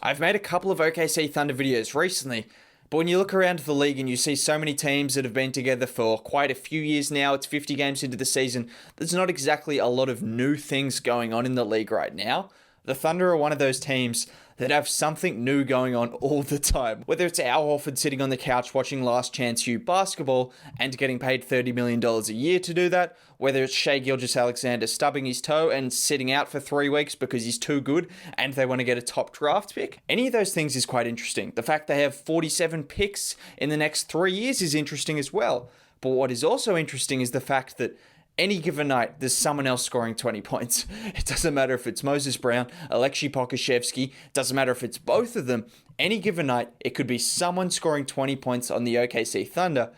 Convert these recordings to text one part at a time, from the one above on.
I've made a couple of OKC Thunder videos recently, but when you look around the league and you see so many teams that have been together for quite a few years now, it's 50 games into the season, there's not exactly a lot of new things going on in the league right now. The Thunder are one of those teams that have something new going on all the time. Whether it's Al Horford sitting on the couch watching Last Chance U basketball and getting paid $30 million a year to do that, whether it's Shai Gilgeous-Alexander stubbing his toe and sitting out for 3 weeks because he's too good and they want to get a top draft pick, any of those things is quite interesting. The fact they have 47 picks in the next 3 years is interesting as well. But what is also interesting is the fact that any given night, there's someone else scoring 20 points. It doesn't matter if it's Moses Brown, Alexei Pokusevski, doesn't matter if it's both of them. Any given night, it could be someone scoring 20 points on the OKC Thunder,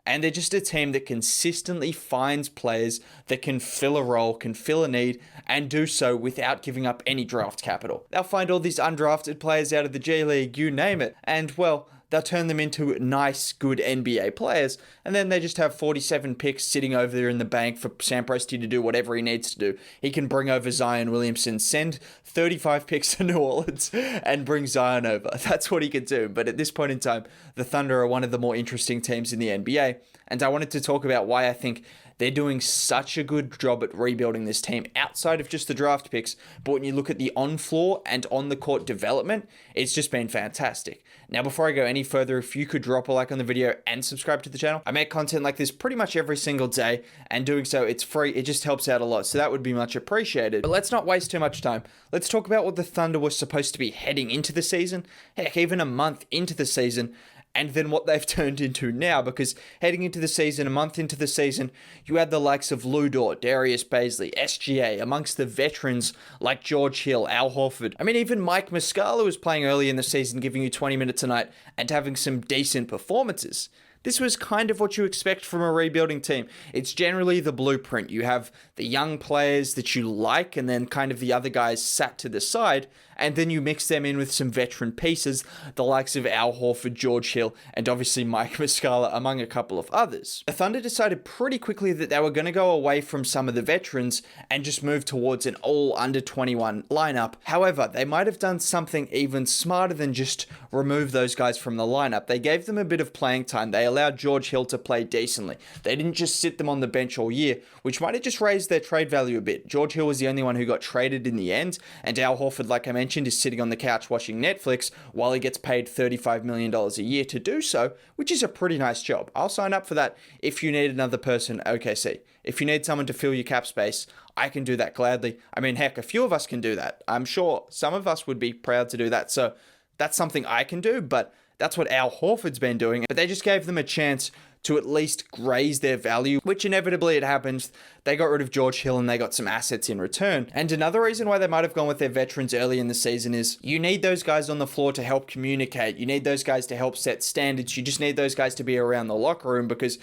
and they're just a team that consistently finds players that can fill a role, can fill a need, and do so without giving up any draft capital. They'll find all these undrafted players out of the G League, you name it, and well, they'll turn them into nice, good NBA players, and then they just have 47 picks sitting over there in the bank for Sam Presti to do whatever he needs to do. He can bring over Zion Williamson, send 35 picks to New Orleans, and bring Zion over. That's what he can do. But at this point in time, the Thunder are one of the more interesting teams in the NBA, and I wanted to talk about why I think they're doing such a good job at rebuilding this team outside of just the draft picks. But when you look at the on-floor and on-the-court development, it's just been fantastic. Now, before I go any further, if you could drop a like on the video and subscribe to the channel. I make content like this pretty much every single day, and doing so, it's free. It just helps out a lot, so that would be much appreciated. But let's not waste too much time. Let's talk about what the Thunder was supposed to be heading into the season. Heck, even a month into the season. And then what they've turned into now, because heading into the season, a month into the season, you had the likes of Lou Dort, Darius Baisley, SGA, amongst the veterans like George Hill, Al Horford. I mean, even Mike Muscala was playing early in the season, giving you 20 minutes a night and having some decent performances. This was kind of what you expect from a rebuilding team. It's generally the blueprint. You have the young players that you like and then kind of the other guys sat to the side, and then you mix them in with some veteran pieces, the likes of Al Horford, George Hill, and obviously Mike Muscala, among a couple of others. The Thunder decided pretty quickly that they were going to go away from some of the veterans and just move towards an all under 21 lineup. However, they might have done something even smarter than just remove those guys from the lineup. They gave them a bit of playing time. They allowed George Hill to play decently. They didn't just sit them on the bench all year, which might have just raised their trade value a bit. George Hill was the only one who got traded in the end, and Al Horford, like I mentioned, is sitting on the couch watching Netflix while he gets paid $35 million a year to do so, which is a pretty nice job. I'll sign up for that if you need another person, OKC. If you need someone to fill your cap space, I can do that gladly. I mean, heck, a few of us can do that. I'm sure some of us would be proud to do that, so that's something I can do, but that's what Al Horford's been doing. But they just gave them a chance to at least raise their value, which inevitably it happens. They got rid of George Hill and they got some assets in return. And another reason why they might have gone with their veterans early in the season is you need those guys on the floor to help communicate. You need those guys to help set standards. You just need those guys to be around the locker room, because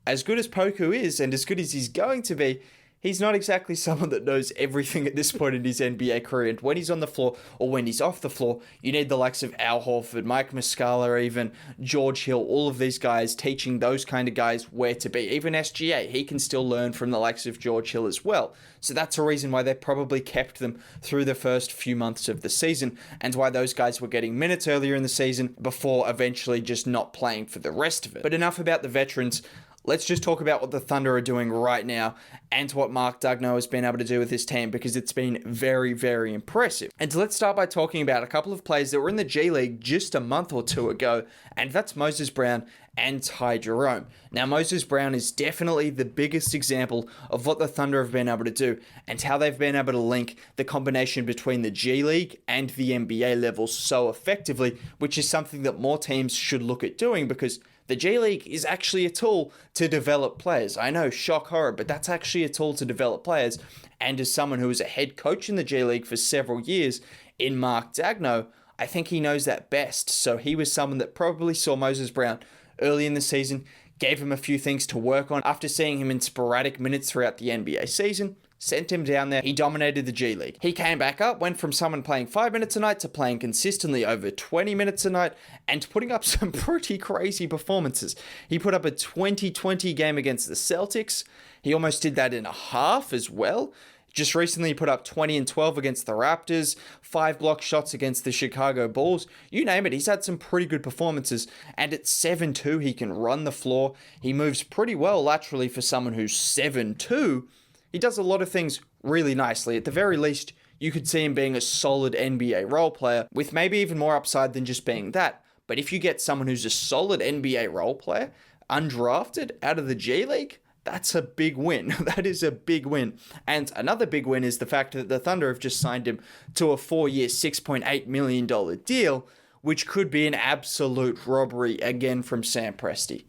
as good as Poku is and as good as he's going to be, he's not exactly someone that knows everything at this point in his NBA career. And when he's on the floor or when he's off the floor, you need the likes of Al Horford, Mike Muscala, even George Hill, all of these guys teaching those kind of guys where to be. Even SGA, he can still learn from the likes of George Hill as well. So that's a reason why they probably kept them through the first few months of the season, and why those guys were getting minutes earlier in the season before eventually just not playing for the rest of it. But enough about the veterans. Let's just talk about what the Thunder are doing right now and what Mark Daigneault has been able to do with his team, because it's been very, very impressive. And let's start by talking about a couple of players that were in the G League just a month or two ago, and that's Moses Brown and Jerome. Now, Moses Brown is definitely the biggest example of what the Thunder have been able to do and how they've been able to link the combination between the G League and the NBA level so effectively, which is something that more teams should look at doing, because the G League is actually a tool to develop players. I know, shock horror, but that's actually a tool to develop players. And as someone who was a head coach in the G League for several years in Mark Daigneault, I think he knows that best. So he was someone that probably saw Moses Brown early in the season, gave him a few things to work on. After seeing him in sporadic minutes throughout the NBA season, sent him down there. He dominated the G League. He came back up, went from someone playing 5 minutes a night to playing consistently over 20 minutes a night and putting up some pretty crazy performances. He put up a 20-20 game against the Celtics. He almost did that in a half as well. Just recently he put up 20 and 12 against the Raptors, 5 block shots against the Chicago Bulls. You name it, he's had some pretty good performances. And at 7'2", he can run the floor. He moves pretty well laterally for someone who's 7'2". He does a lot of things really nicely. At the very least, you could see him being a solid NBA role player with maybe even more upside than just being that. But if you get someone who's a solid NBA role player, undrafted, out of the G League, that's a big win. That is a big win. And another big win is the fact that the Thunder have just signed him to a 4-year, $6.8 million deal, which could be an absolute robbery again from Sam Presti.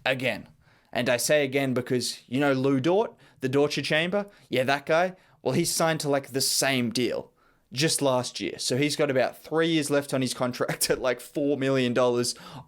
Again. And I say again because, you know Lou Dort, the Dorture Chamber? Yeah, that guy? Well, he's signed to like the same deal just last year. So he's got about 3 years left on his contract at like $4 million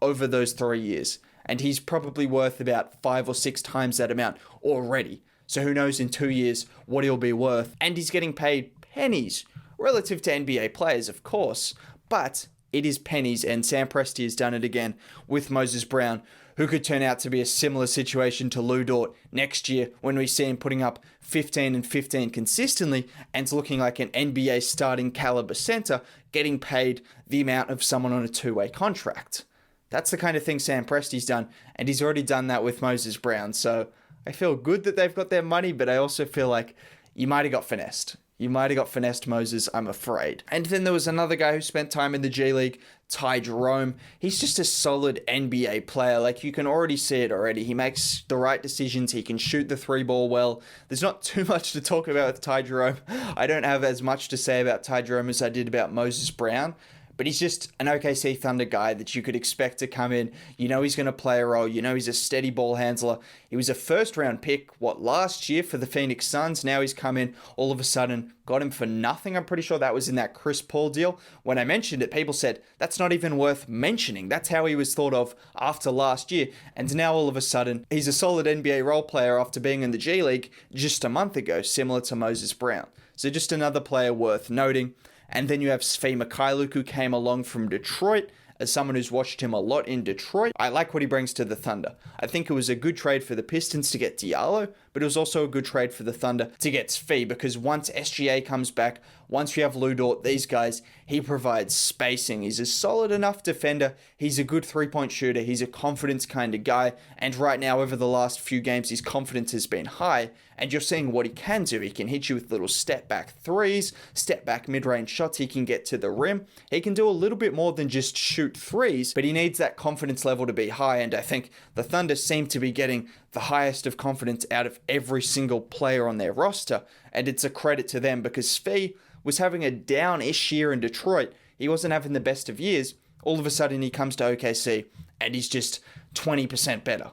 over those 3 years. And he's probably worth about 5 or 6 times that amount already. So who knows in 2 years what he'll be worth. And he's getting paid pennies relative to NBA players, of course. But it is pennies, and Sam Presti has done it again with Moses Brown, who could turn out to be a similar situation to Lou Dort next year when we see him putting up 15 and 15 consistently and looking like an NBA starting caliber center, getting paid the amount of someone on a 2-way contract. That's the kind of thing Sam Presti's done, and he's already done that with Moses Brown. So I feel good that they've got their money, but I also feel like you might have got finessed. You might have got finessed, Moses, I'm afraid. And then there was another guy who spent time in the G League, Ty Jerome. He's just a solid NBA player. Like, you can already see it already. He makes the right decisions. He can shoot the 3-ball well. There's not too much to talk about with Ty Jerome. I don't have as much to say about Ty Jerome as I did about Moses Brown. But he's just an OKC Thunder guy that you could expect to come in. You know he's going to play a role. You know he's a steady ball handler. He was a first-round pick, last year for the Phoenix Suns. Now he's come in, all of a sudden, got him for nothing. I'm pretty sure that was in that Chris Paul deal. When I mentioned it, people said, that's not even worth mentioning. That's how he was thought of after last year. And now all of a sudden, he's a solid NBA role player after being in the G League just a month ago, similar to Moses Brown. So just another player worth noting. And then you have Svi Mykhailiuk, who came along from Detroit. As someone who's watched him a lot in Detroit, I like what he brings to the Thunder. I think it was a good trade for the Pistons to get Diallo, but it was also a good trade for the Thunder to get Svi, because once SGA comes back, once you have Lou Dort, these guys, he provides spacing. He's a solid enough defender. He's a good three-point shooter. He's a confidence kind of guy. And right now, over the last few games, his confidence has been high. And you're seeing what he can do. He can hit you with little step-back threes, step-back mid-range shots. He can get to the rim. He can do a little bit more than just shoot threes, but he needs that confidence level to be high. And I think the Thunder seem to be getting the highest of confidence out of every single player on their roster. And it's a credit to them, because Svi was having a down-ish year in Detroit. He wasn't having the best of years. All of a sudden, he comes to OKC, and he's just 20% better.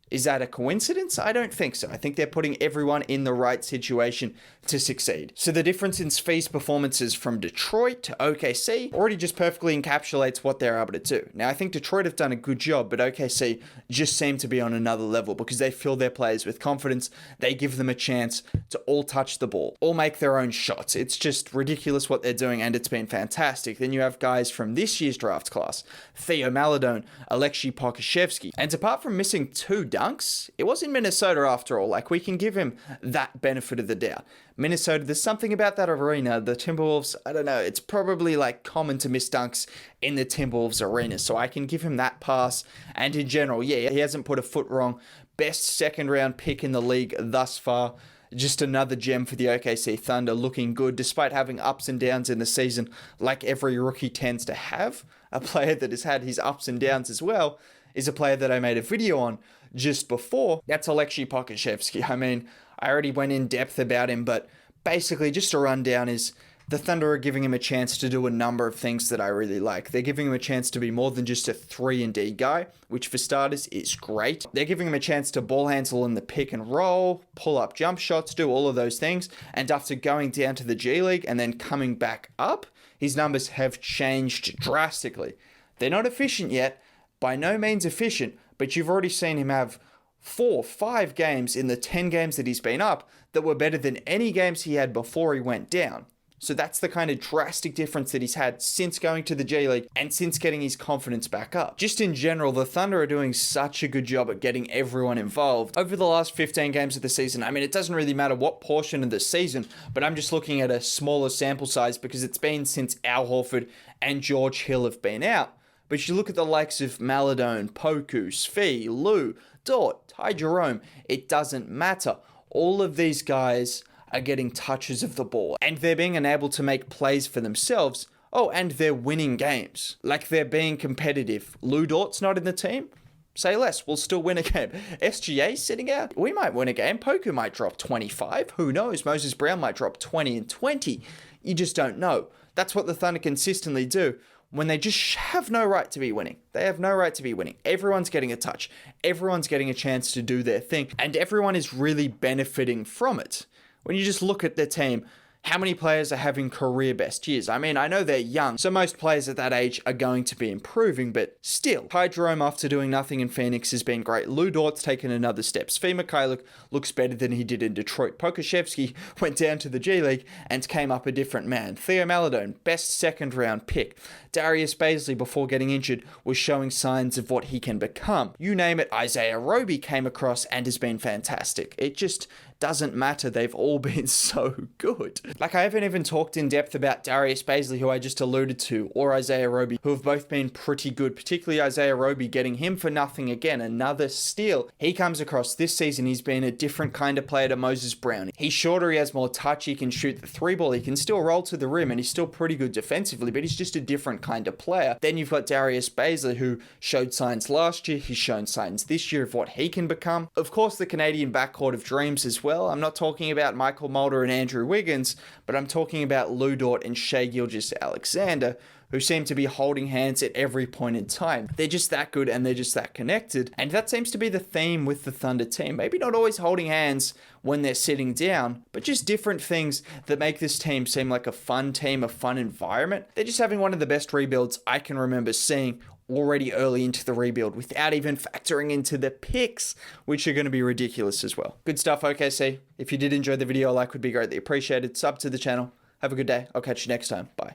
Is that a coincidence? I don't think so. I think they're putting everyone in the right situation to succeed. So the difference in Svi's performances from Detroit to OKC already just perfectly encapsulates what they're able to do. Now, I think Detroit have done a good job, but OKC just seem to be on another level because they fill their players with confidence. They give them a chance to all touch the ball, all make their own shots. It's just ridiculous what they're doing, and it's been fantastic. Then you have guys from this year's draft class, Theo Maledon, Aleksej Pokusevski. And apart from missing 2 dunks, it was in Minnesota after all. Like, we can give him that benefit of the doubt. Minnesota, there's something about that arena. The Timberwolves, I don't know, it's probably like common to miss dunks in the Timberwolves arena, so I can give him that pass. And in general, yeah, he hasn't put a foot wrong. Best second-round pick in the league thus far. Just another gem for the OKC Thunder, looking good despite having ups and downs in the season like every rookie tends to have. A player that has had his ups and downs as well is a player that I made a video on just before. That's Aleksej Pokusevski. I mean, I already went in depth about him, but basically just a rundown is the Thunder are giving him a chance to do a number of things that I really like. They're giving him a chance to be more than just a 3-and-D guy, which for starters is great. They're giving him a chance to ball handle in the pick and roll, pull up jump shots, do all of those things. And after going down to the G League and then coming back up, his numbers have changed drastically. They're not efficient yet, by no means efficient, but you've already seen him have 4-5 games in the 10 games that he's been up that were better than any games he had before he went down. So that's the kind of drastic difference that he's had since going to the G League and since getting his confidence back up. Just in general, the Thunder are doing such a good job at getting everyone involved. Over the last 15 games of the season, I mean, it doesn't really matter what portion of the season, but I'm just looking at a smaller sample size because it's been since Al Horford and George Hill have been out. But you look at the likes of Maladone, Poku, Svi, Lou, Dort, Ty Jerome, it doesn't matter. All of these guys are getting touches of the ball and they're being able to make plays for themselves. Oh, and they're winning games. Like they're being competitive. Lou Dort's not in the team? Say less, we'll still win a game. SGA sitting out? We might win a game. Poku might drop 25. Who knows? Moses Brown might drop 20 and 20. You just don't know. That's what the Thunder consistently do when they just have no right to be winning. They have no right to be winning. Everyone's getting a touch. Everyone's getting a chance to do their thing. And everyone is really benefiting from it. When you just look at their team, how many players are having career best years? I mean, I know they're young, so most players at that age are going to be improving, but still, Ty Jerome after doing nothing in Phoenix has been great. Lou Dort's taken another step. Svi Mikhailiuk looks better than he did in Detroit. Pokusevski went down to the G League and came up a different man. Theo Maladone, best second round pick. Darius Bazley, before getting injured, was showing signs of what he can become. You name it, Isaiah Roby came across and has been fantastic. It just doesn't matter. They've all been so good. Like, I haven't even talked in depth about Darius Bazley, who I just alluded to, or Isaiah Roby, who have both been pretty good, particularly Isaiah Roby getting him for nothing again, another steal. He comes across this season, he's been a different kind of player to Moses Brown. He's shorter, he has more touch, he can shoot the three ball, he can still roll to the rim, and he's still pretty good defensively, but he's just a different kind of player. Then you've got Darius Bazley, who showed signs last year, he's shown signs this year of what he can become. Of course, the Canadian backcourt of dreams as well. I'm not talking about Michael Mulder and Andrew Wiggins, but I'm talking about Lou Dort and Shai Gilgeous-Alexander, who seem to be holding hands at every point in time. They're just that good and they're just that connected. And that seems to be the theme with the Thunder team. Maybe not always holding hands when they're sitting down, but just different things that make this team seem like a fun team, a fun environment. They're just having one of the best rebuilds I can remember seeing already early into the rebuild without even factoring into the picks, which are going to be ridiculous as well. Good stuff, OKC. If you did enjoy the video, a like would be greatly appreciated. Sub to the channel. Have a good day. I'll catch you next time. Bye.